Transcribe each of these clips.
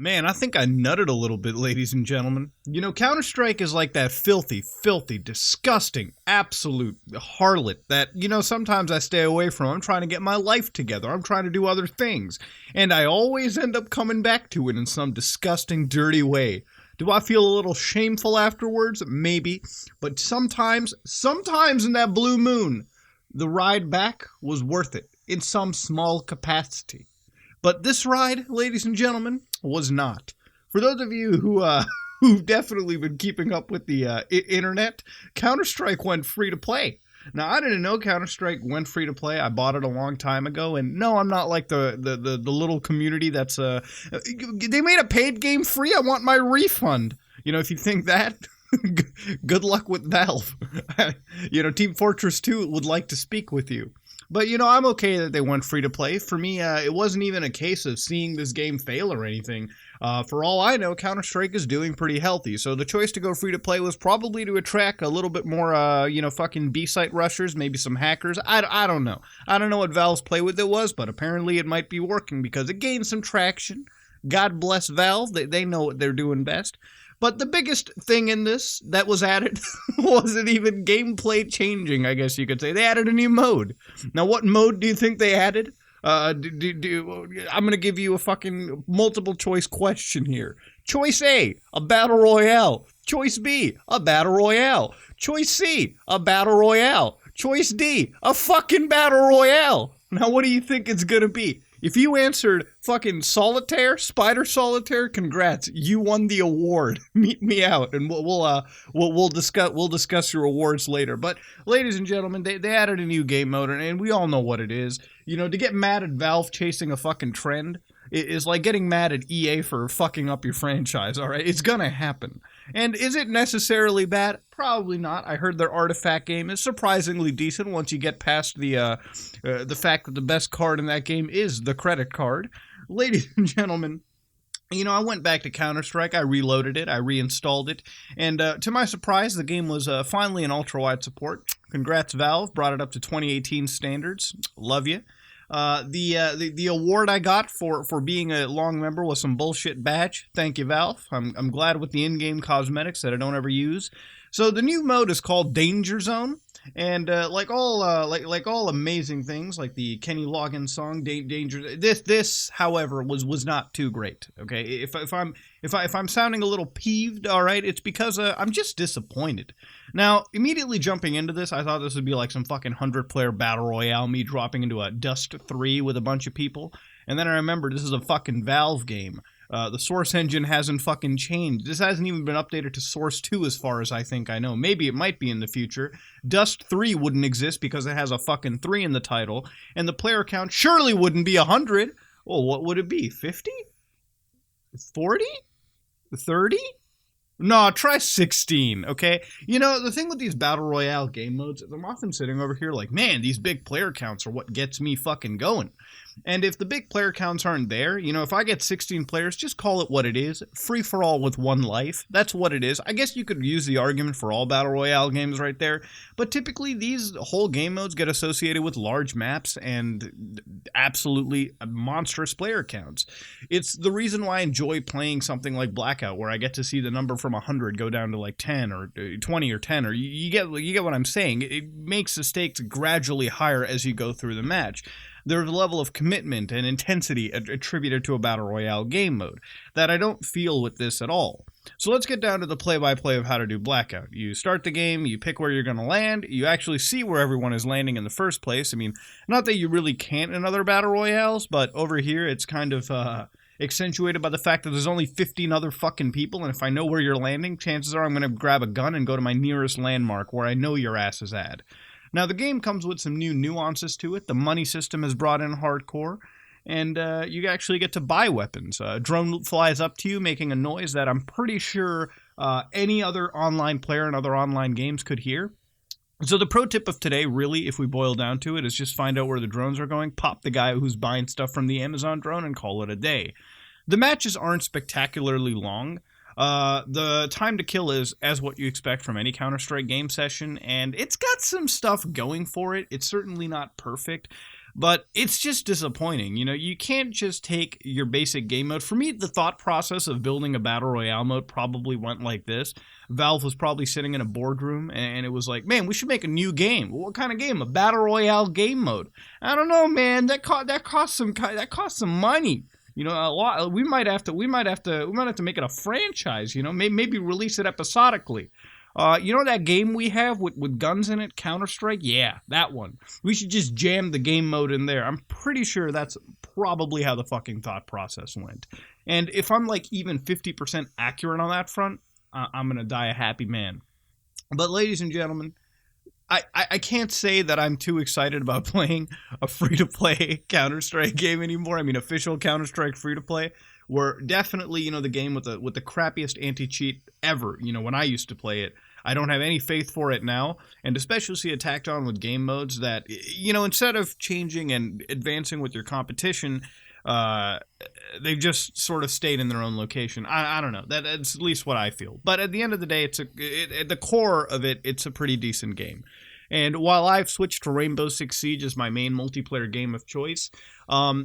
Man, I think I nutted a little bit, ladies and gentlemen. You know, Counter-Strike is like that filthy, filthy, disgusting, absolute harlot that, sometimes I stay away from. I'm trying to get my life together. I'm trying to do other things. And I always end up coming back to it in some disgusting, dirty way. Do I feel a little shameful afterwards? Maybe. But sometimes in that blue moon, the ride back was worth it in some small capacity. But this ride, ladies and gentlemen, was not. For those of you who've definitely been keeping up with the internet, Counter-Strike went free to play. Now, I didn't know Counter-Strike went free to play. I bought it a long time ago, and no, I'm not like the little community that's they made a paid game free. I want my refund. If you think that, good luck with Valve. Team Fortress 2 would like to speak with you. But, I'm okay that they went free to play. For me, it wasn't even a case of seeing this game fail or anything. For all I know, Counter-Strike is doing pretty healthy. So the choice to go free to play was probably to attract a little bit more, fucking B-site rushers, maybe some hackers. I don't know. I don't know what Valve's play with it was, but apparently it might be working because it gained some traction. God bless Valve. They know what they're doing best. But the biggest thing in this that was added wasn't even gameplay changing, I guess you could say. They added a new mode. Now, what mode do you think they added? I'm going to give you a fucking multiple choice question here. Choice A, a battle royale. Choice B, a battle royale. Choice C, a battle royale. Choice D, a fucking battle royale. Now, what do you think it's going to be? If you answered fucking solitaire, spider solitaire, congrats, you won the award. Meet me out, and we'll discuss your awards later. But ladies and gentlemen, they added a new game mode, and we all know what it is. To get mad at Valve chasing a fucking trend is like getting mad at EA for fucking up your franchise. All right, it's gonna happen. And is it necessarily bad? Probably not. I heard their Artifact game is surprisingly decent once you get past the fact that the best card in that game is the credit card. Ladies and gentlemen, I went back to Counter-Strike, I reloaded it, I reinstalled it, and to my surprise, the game was finally in ultra-wide support. Congrats, Valve, brought it up to 2018 standards. Love you. The award I got for being a long member was some bullshit badge. Thank you, Valve. I'm glad with the in-game cosmetics that I don't ever use. So the new mode is called Danger Zone, and like all amazing things, like the Kenny Loggins song Danger. This, however, was not too great. Okay, if I'm sounding a little peeved, all right, it's because I'm just disappointed. Now, immediately jumping into this, I thought this would be like some fucking 100-player battle royale, me dropping into a Dust 3 with a bunch of people, and then I remembered this is a fucking Valve game. The Source engine hasn't fucking changed. This hasn't even been updated to Source 2 as far as I think I know. Maybe it might be in the future. Dust 3 wouldn't exist because it has a fucking 3 in the title, and the player count surely wouldn't be 100. Well, what would it be, 50? 40? 30? No, try 16, okay? The thing with these Battle Royale game modes is I'm often sitting over here like, man, these big player counts are what gets me fucking going. And if the big player counts aren't there, if I get 16 players, just call it what it is. Free for all with one life. That's what it is. I guess you could use the argument for all Battle Royale games right there. But typically, these whole game modes get associated with large maps and absolutely monstrous player counts. It's the reason why I enjoy playing something like Blackout, where I get to see the number from 100 go down to like 10 or 20 or 10. Or you get what I'm saying. It makes the stakes gradually higher as you go through the match. There's a level of commitment and intensity attributed to a Battle Royale game mode that I don't feel with this at all. So let's get down to the play-by-play of how to do Blackout. You start the game, you pick where you're going to land, you actually see where everyone is landing in the first place. I mean, not that you really can't in other Battle Royales, but over here it's kind of accentuated by the fact that there's only 15 other fucking people, and if I know where you're landing, chances are I'm going to grab a gun and go to my nearest landmark where I know your ass is at. Now, the game comes with some new nuances to it. The money system is brought in hardcore, and you actually get to buy weapons. A drone flies up to you, making a noise that I'm pretty sure any other online player in other online games could hear. So the pro tip of today, really, if we boil down to it, is just find out where the drones are going, pop the guy who's buying stuff from the Amazon drone, and call it a day. The matches aren't spectacularly long. The time to kill is as what you expect from any Counter-Strike game session, and it's got some stuff going for it. It's certainly not perfect, But it's just disappointing. You know, you can't just take your basic game mode. For me, the thought process of building a battle royale mode probably went like this. Valve was probably sitting in a boardroom and it was like, man, we should make a new game. What kind of game? A battle royale game mode. I don't know, man. That costs some money. You know, a lot. We might have to make it a franchise. You know, maybe release it episodically. You know that game we have with guns in it, Counter-Strike? Yeah, that one. We should just jam the game mode in there. I'm pretty sure that's probably how the fucking thought process went. And if I'm like even 50% accurate on that front, I'm gonna die a happy man. But ladies and gentlemen, I can't say that I'm too excited about playing a free-to-play Counter-Strike game anymore. I mean, official Counter-Strike free-to-play. Were definitely, you know, the game with the crappiest anti-cheat ever, you know, when I used to play it. I don't have any faith for it now, and especially see it tacked on with game modes that, you know, instead of changing and advancing with your competition, they've just sort of stayed in their own location. I don't know. That's at least what I feel. But at the end of the day, at the core of it, it's a pretty decent game. And while I've switched to Rainbow Six Siege as my main multiplayer game of choice,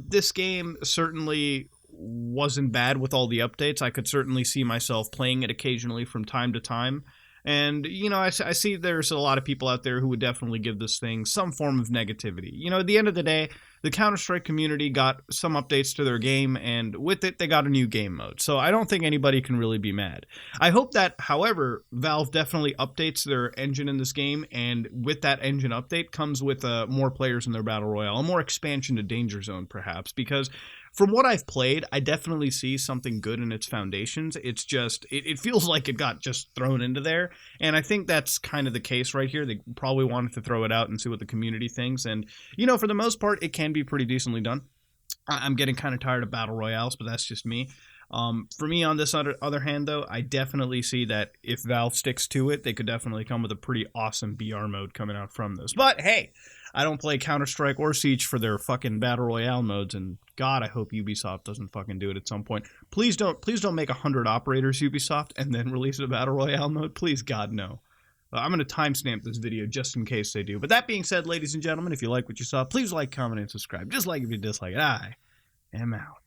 this game certainly wasn't bad with all the updates. I could certainly see myself playing it occasionally from time to time. And, you know, I see there's a lot of people out there who would definitely give this thing some form of negativity. You know, at the end of the day, the Counter-Strike community got some updates to their game, and with it, they got a new game mode. So I don't think anybody can really be mad. I hope that, however, Valve definitely updates their engine in this game, and with that engine update comes with more players in their Battle Royale, a more expansion to Danger Zone, perhaps, because from what I've played, I definitely see something good in its foundations. It's just, it feels like it got just thrown into there. And I think that's kind of the case right here. They probably wanted to throw it out and see what the community thinks. And, you know, for the most part, it can be pretty decently done. I'm getting kind of tired of Battle Royales, but that's just me. For me, on this other hand, though, I definitely see that if Valve sticks to it, they could definitely come with a pretty awesome BR mode coming out from this. But, hey, I don't play Counter-Strike or Siege for their fucking Battle Royale modes, and God, I hope Ubisoft doesn't fucking do it at some point. Please don't make 100 operators, Ubisoft, and then release a Battle Royale mode. Please, God, no. I'm going to timestamp this video just in case they do. But that being said, ladies and gentlemen, if you like what you saw, please like, comment, and subscribe. Just like if you dislike it. I am out.